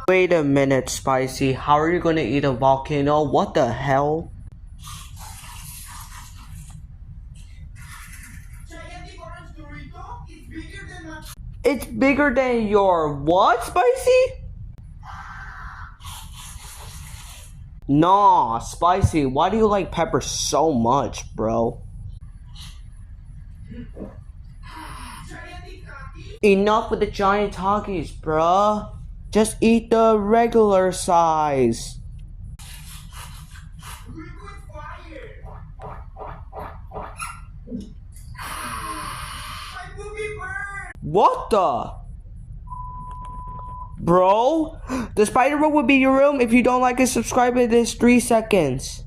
Wait a minute, Spicy. How are you gonna eat a volcano? What the hell? It's bigger than your what, Spicy? Nah, Spicy, why do you like pepper so much, bro? Enough with the giant Takis, bruh. Just eat the regular size. What the? Bro, the spider room will be your room. If you don't like it, subscribe in this 3 seconds.